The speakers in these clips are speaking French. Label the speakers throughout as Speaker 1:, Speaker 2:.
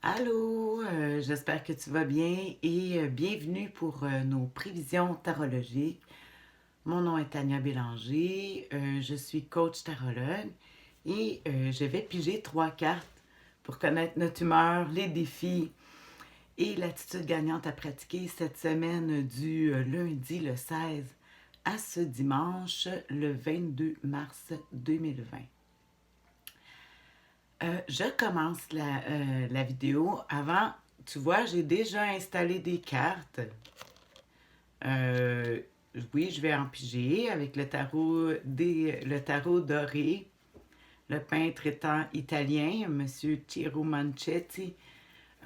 Speaker 1: Allô, j'espère que tu vas bien et bienvenue pour nos prévisions tarologiques. Mon nom est Tania Bélanger, je suis coach tarologue et je vais piger 3 cartes pour connaître notre humeur, les défis et l'attitude gagnante à pratiquer cette semaine du lundi le 16 à ce dimanche le 22 mars 2020. Je commence la vidéo. Avant, tu vois, j'ai déjà installé des cartes. Euh, oui, je vais en piger avec le tarot doré. Le peintre étant italien, Monsieur Ciro Manchetti.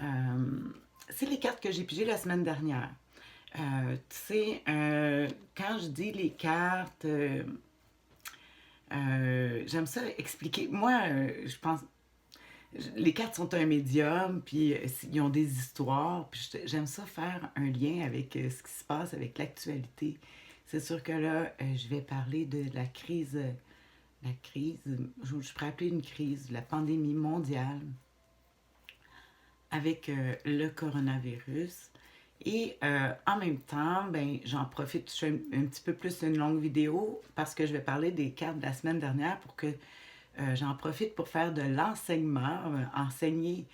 Speaker 1: Euh, c'est les cartes que j'ai pigées la semaine dernière. Tu sais, quand je dis les cartes, j'aime ça expliquer. Moi, je pense, les cartes sont un médium, puis ils ont des histoires, puis j'aime ça faire un lien avec ce qui se passe avec l'actualité. C'est sûr que là, je vais parler de la crise, je pourrais appeler une crise, la pandémie mondiale avec le coronavirus. Et en même temps, ben, j'en profite, je fais un petit peu plus une longue vidéo parce que je vais parler des cartes de la semaine dernière pour que j'en profite pour faire de l'enseignement, enseigner,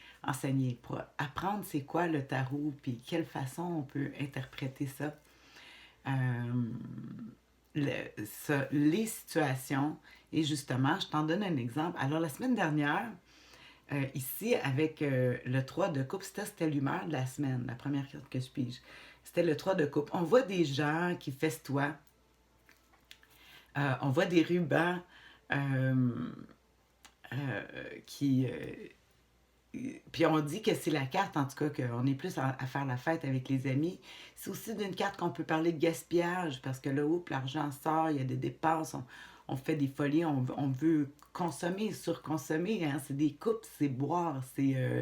Speaker 1: pour apprendre c'est quoi le tarot, puis quelle façon on peut interpréter ça. Euh, les situations. Et justement, je t'en donne un exemple. Alors, la semaine dernière, ici, avec le 3 de coupe, c'était l'humeur de la semaine, la première carte que je pige. C'était le 3 de coupe. On voit des gens qui festoient. On voit des rubans euh, qui... puis on dit que c'est la carte, en tout cas, qu'on est plus à faire la fête avec les amis. C'est aussi d'une carte qu'on peut parler de gaspillage, parce que là, oups, l'argent sort, il y a des dépenses, on fait des folies, on veut consommer, surconsommer. Hein? C'est des coupes, c'est boire, c'est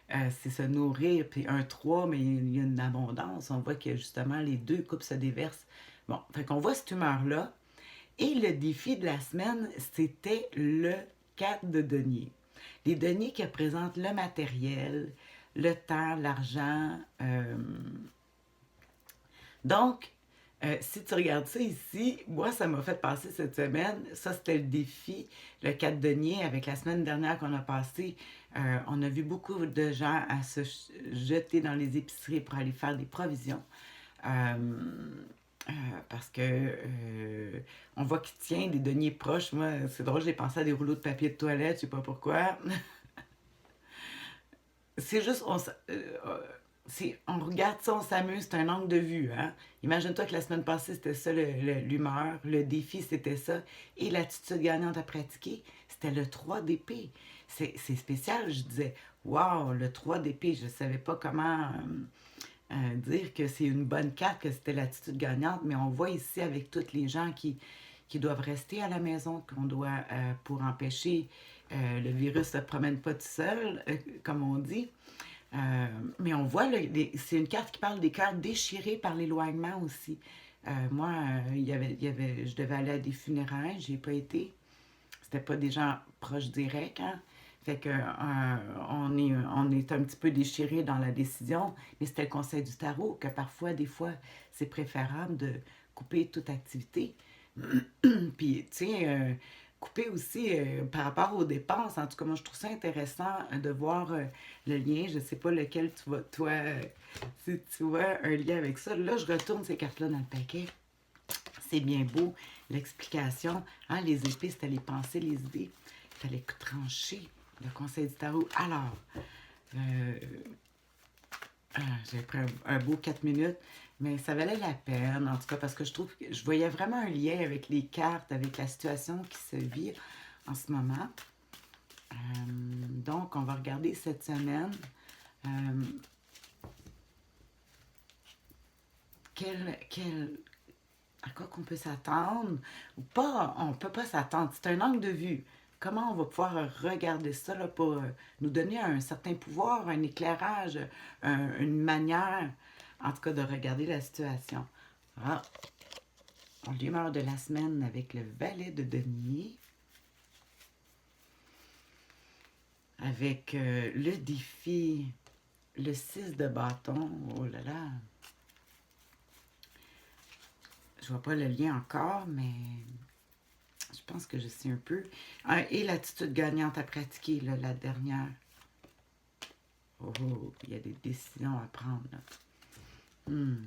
Speaker 1: se nourrir. Puis un 3 mais il y a une abondance. On voit que justement, les deux coupes se déversent. Bon, fait qu'on voit cette humeur-là. Et le défi de la semaine, c'était le 4 de denier. Les deniers qui représentent le matériel, le temps, l'argent. Donc, si tu regardes ça ici, moi, ça m'a fait passer cette semaine. Ça, c'était le défi, le 4 denier, avec la semaine dernière qu'on a passé. On a vu beaucoup de gens à se jeter dans les épiceries pour aller faire des provisions. Euh, euh, parce que on voit qu'il tient des deniers proches. Moi, c'est drôle, j'ai pensé à des rouleaux de papier de toilette, je sais pas pourquoi. C'est juste, on regarde ça, on s'amuse, c'est un angle de vue. Hein? Imagine-toi que la semaine passée, c'était ça l'humeur, le défi, c'était ça. Et l'attitude gagnante à pratiquer, c'était le 3 d'épée. C'est spécial, je disais, waouh, le 3 d'épée, je savais pas comment dire que c'est une bonne carte, que c'était l'attitude gagnante, mais on voit ici avec tous les gens qui doivent rester à la maison, qu'on doit, pour empêcher le virus ne se promène pas tout seul, comme on dit. Mais on voit, c'est une carte qui parle des cœurs déchirés par l'éloignement aussi. Moi, je devais aller à des funérailles, j'ai pas été. C'était pas des gens proches directs, hein? Fait que on est un petit peu déchiré dans la décision, mais c'était le conseil du tarot que parfois, des fois, c'est préférable de couper toute activité. Puis, tu sais, couper aussi par rapport aux dépenses. En tout cas, moi, je trouve ça intéressant de voir le lien. Je ne sais pas lequel tu vas, toi, si tu vois un lien avec ça. Là, je retourne ces cartes-là dans le paquet. C'est bien beau, l'explication. Hein, les épées, c'était les pensées, les idées. Il fallait trancher le conseil du tarot. Alors, euh, j'ai pris un beau 4 minutes, mais ça valait la peine, en tout cas, parce que je trouve que je voyais vraiment un lien avec les cartes, avec la situation qui se vit en ce moment. Donc, on va regarder cette semaine. Euh, à quoi qu'on peut s'attendre ou pas, on ne peut pas s'attendre. C'est un angle de vue. Comment on va pouvoir regarder ça là, pour nous donner un certain pouvoir, un éclairage, une manière, en tout cas, de regarder la situation. Ah, l'humeur de la semaine avec le valet de denier, avec le défi le 6 de bâton, oh là là, je vois pas le lien encore, mais je pense que je sais un peu. Et l'attitude gagnante à pratiquer, là, la dernière. Oh, il y a des décisions à prendre, là. Hmm.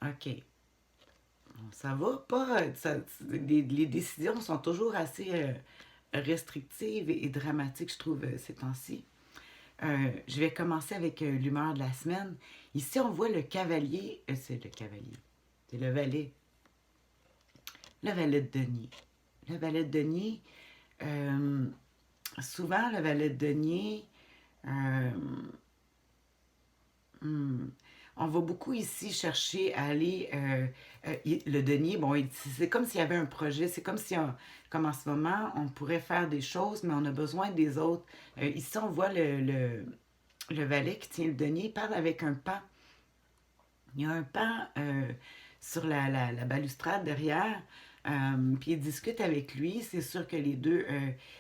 Speaker 1: OK. Bon, ça va pas. Les décisions sont toujours assez restrictives et dramatiques, je trouve, ces temps-ci. Je vais commencer avec l'humeur de la semaine. Ici, on voit le cavalier. C'est le cavalier. C'est le valet. Le valet de denier. Le valet de denier. euh, Souvent, le valet de denier. euh, hmm, on va beaucoup ici chercher à aller. Le denier, bon, c'est comme s'il y avait un projet. C'est comme si, comme en ce moment, on pourrait faire des choses, mais on a besoin des autres. Ici, on voit le valet qui tient le denier, il parle avec un pan. Il y a un pan sur la balustrade derrière, puis il discute avec lui. C'est sûr que les deux,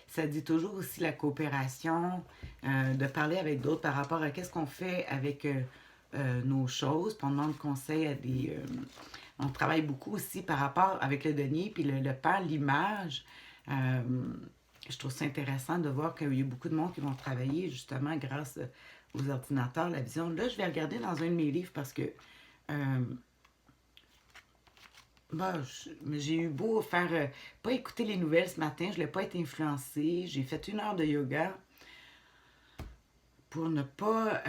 Speaker 1: ça dit toujours aussi la coopération, de parler avec d'autres par rapport à qu'est-ce qu'on fait avec nos choses. Puis on demande conseil à des... on travaille beaucoup aussi par rapport avec le denier, puis le pan, l'image. Euh, je trouve ça intéressant de voir qu'il y a beaucoup de monde qui vont travailler justement grâce aux ordinateurs, la vision. Là, je vais regarder dans un de mes livres parce que euh, bah, j'ai eu beau faire, pas écouter les nouvelles ce matin, je n'ai pas été influencée. J'ai fait 1 heure de yoga pour ne pas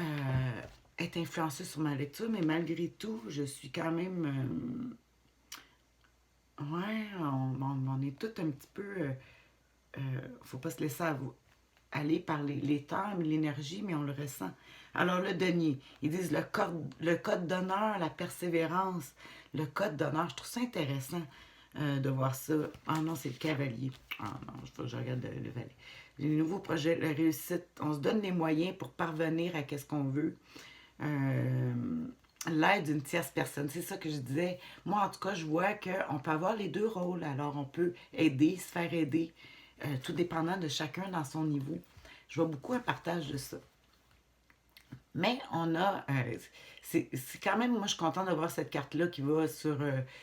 Speaker 1: être influencée sur ma lecture, mais malgré tout, je suis quand même... ouais, on est tout un petit peu... faut pas se laisser aller par les termes, l'énergie, mais on le ressent. Alors, le denier, ils disent le code d'honneur, la persévérance, le code d'honneur. Je trouve ça intéressant de voir ça. Ah non, c'est le cavalier. Ah non, il faut que je regarde le valet. Les nouveaux projets, la réussite, on se donne les moyens pour parvenir à ce qu'on veut. Euh, L'aide d'une tierce personne, c'est ça que je disais. Moi, en tout cas, je vois qu'on peut avoir les deux rôles. Alors, on peut aider, se faire aider, tout dépendant de chacun dans son niveau. Je vois beaucoup un partage de ça. Mais on a. C'est quand même, moi, je suis contente de voir cette carte-là qui va sur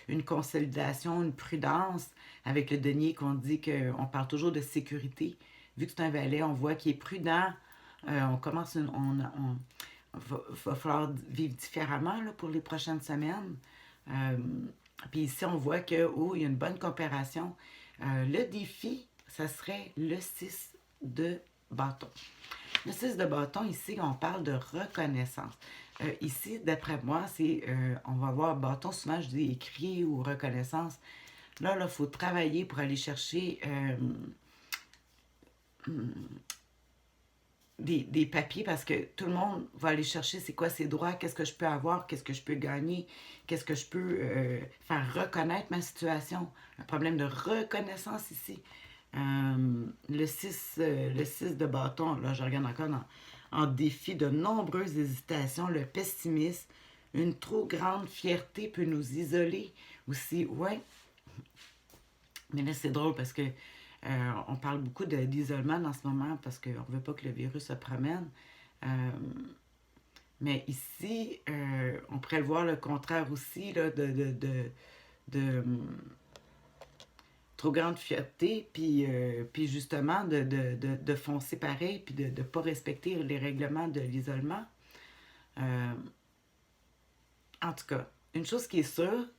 Speaker 1: une consolidation, une prudence, avec le denier qu'on dit qu'on parle toujours de sécurité. Vu que c'est un valet, on voit qu'il est prudent. On commence va falloir vivre différemment là, pour les prochaines semaines. Euh, Puis ici, on voit que, oh, il y a une bonne coopération. Le défi, ça serait le 6 de bâton. Le 6 de bâton, ici, on parle de reconnaissance. Ici, d'après moi, on va voir bâton, souvent je dis écrit ou reconnaissance. Là, il faut travailler pour aller chercher des papiers parce que tout le monde va aller chercher c'est quoi ses droits, qu'est-ce que je peux avoir, qu'est-ce que je peux gagner, qu'est-ce que je peux faire reconnaître ma situation. Un problème de reconnaissance ici. Le 6 de bâton, là, je regarde encore en défi de nombreuses hésitations, le pessimisme, une trop grande fierté peut nous isoler aussi. Ouais, mais là, c'est drôle parce que on parle beaucoup d'isolement en ce moment parce qu'on ne veut pas que le virus se promène. Euh, mais ici, on pourrait le voir le contraire aussi là, de trop grande fierté, puis justement de foncer pareil, puis de ne pas respecter les règlements de l'isolement. Euh, En tout cas, une chose qui est sûre,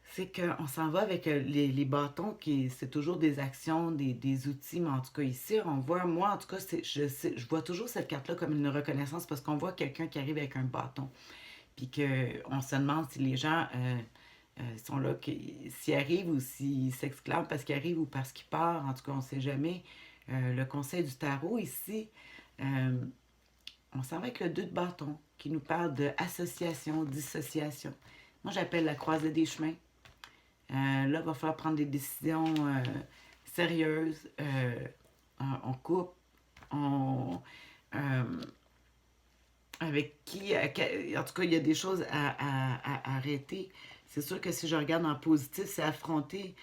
Speaker 1: c'est qu'on s'en va avec les bâtons, c'est toujours des actions, des outils, mais en tout cas ici, on voit, moi en tout cas, je vois toujours cette carte-là comme une reconnaissance parce qu'on voit quelqu'un qui arrive avec un bâton. Puis qu'on se demande si les gens sont là, s'ils arrivent ou s'ils s'exclament parce qu'ils arrivent ou parce qu'ils partent. En tout cas, on ne sait jamais. Le conseil du tarot ici, euh, on s'en va avec le 2 de bâton qui nous parle d'association, dissociation. Moi, j'appelle la croisée des chemins. Là, il va falloir prendre des décisions sérieuses. On coupe, on, euh, avec qui, en tout cas, il y a des choses à arrêter. C'est sûr que si je regarde en positif, c'est affronter,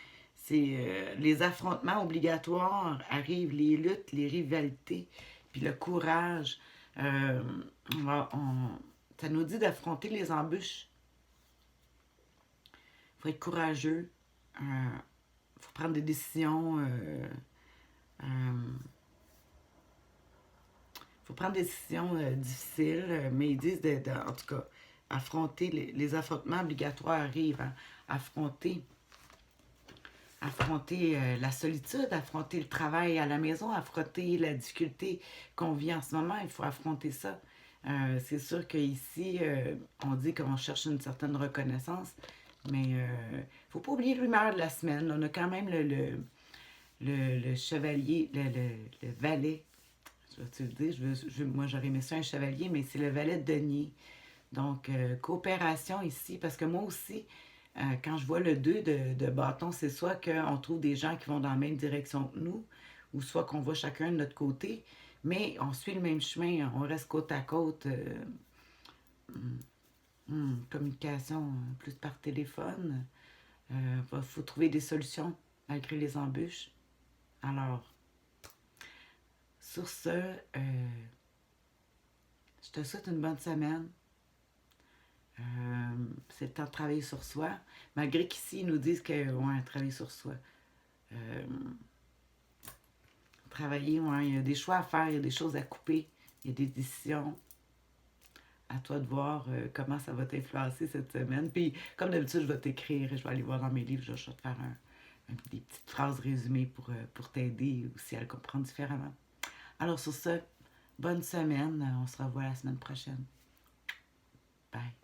Speaker 1: Les affrontements obligatoires arrivent, les luttes, les rivalités, puis le courage. Euh, ça nous dit d'affronter les embûches. Il faut être courageux. Il faut prendre des décisions. Euh, faut prendre des décisions difficiles, mais ils disent, en tout cas, affronter les affrontements obligatoires arrivent. Hein. Affronter la solitude, affronter le travail à la maison, affronter la difficulté qu'on vit en ce moment. Il faut affronter ça. C'est sûr qu'ici, on dit qu'on cherche une certaine reconnaissance, mais il ne faut pas oublier l'humeur de la semaine. On a quand même le chevalier, le valet. Je vais-tu le dire? Moi, j'aurais aimé ça un chevalier, mais c'est le valet de denier. Donc, coopération ici, parce que moi aussi, quand je vois le 2 de bâton, c'est soit qu'on trouve des gens qui vont dans la même direction que nous, ou soit qu'on va chacun de notre côté, mais on suit le même chemin, on reste côte à côte. Communication plus par téléphone. Il faut trouver des solutions malgré les embûches. Alors, sur ce, je te souhaite une bonne semaine. C'est le temps de travailler sur soi. Malgré qu'ici, ils nous disent que, ouais, travailler sur soi. Travailler, ouais, il y a des choix à faire, il y a des choses à couper, il y a des décisions. À toi de voir comment ça va t'influencer cette semaine. Puis, comme d'habitude, je vais t'écrire, je vais aller voir dans mes livres, je vais te faire des petites phrases résumées pour t'aider aussi à le comprendre différemment. Alors, sur ce, bonne semaine. On se revoit la semaine prochaine. Bye.